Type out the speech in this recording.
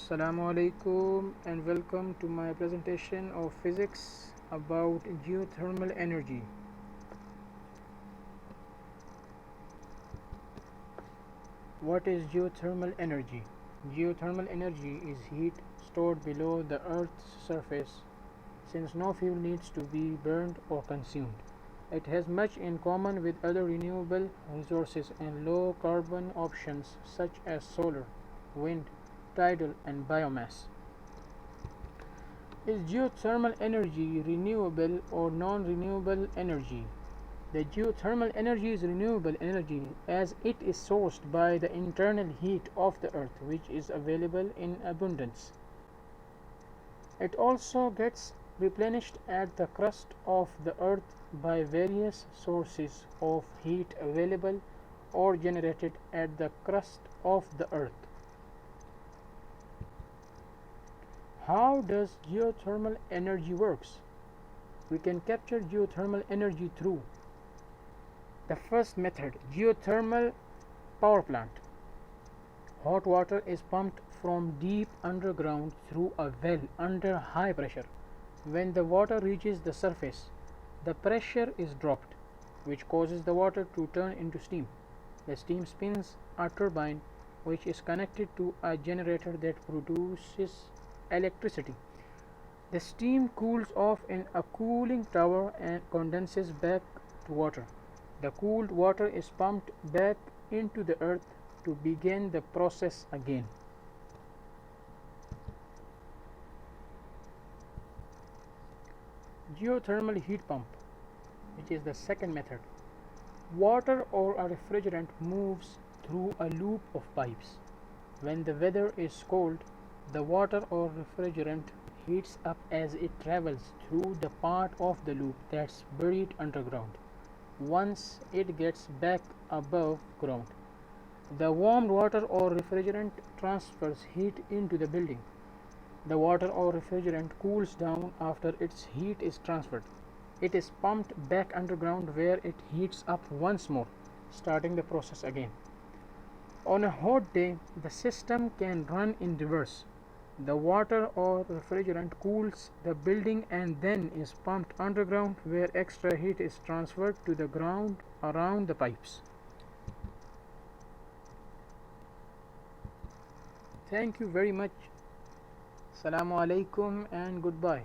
Assalamu alaikum and welcome to my presentation of physics about geothermal energy. What is geothermal energy? Geothermal energy is heat stored below the Earth's surface since no fuel needs to be burned or consumed. It has much in common with other renewable resources and low carbon options such as solar, wind, tidal, and biomass. Is geothermal energy renewable or non-renewable energy? The geothermal energy is renewable energy as it is sourced by the internal heat of the earth, which is available in abundance. It also gets replenished at the crust of the earth by various sources of heat available or generated at the crust of the earth. How does geothermal energy works? We can capture geothermal energy through the first method, geothermal power plant. Hot water is pumped from deep underground through a well under high pressure. When the water reaches the surface, the pressure is dropped, which causes the water to turn into steam. The steam spins a turbine, which is connected to a generator that produces electricity. The steam cools off in a cooling tower and condenses back to water. The cooled water is pumped back into the earth to begin the process again. Geothermal heat pump, which is the second method. Water or a refrigerant moves through a loop of pipes. When the weather is cold, the water or refrigerant heats up as it travels through the part of the loop that's buried underground. Once it gets back above ground, the warmed water or refrigerant transfers heat into the building. The water or refrigerant cools down after its heat is transferred. It is pumped back underground where it heats up once more, starting the process again. On a hot day, the system can run in reverse. The water or refrigerant cools the building and then is pumped underground where extra heat is transferred to the ground around the pipes. Thank you very much. Assalamu alaikum and goodbye.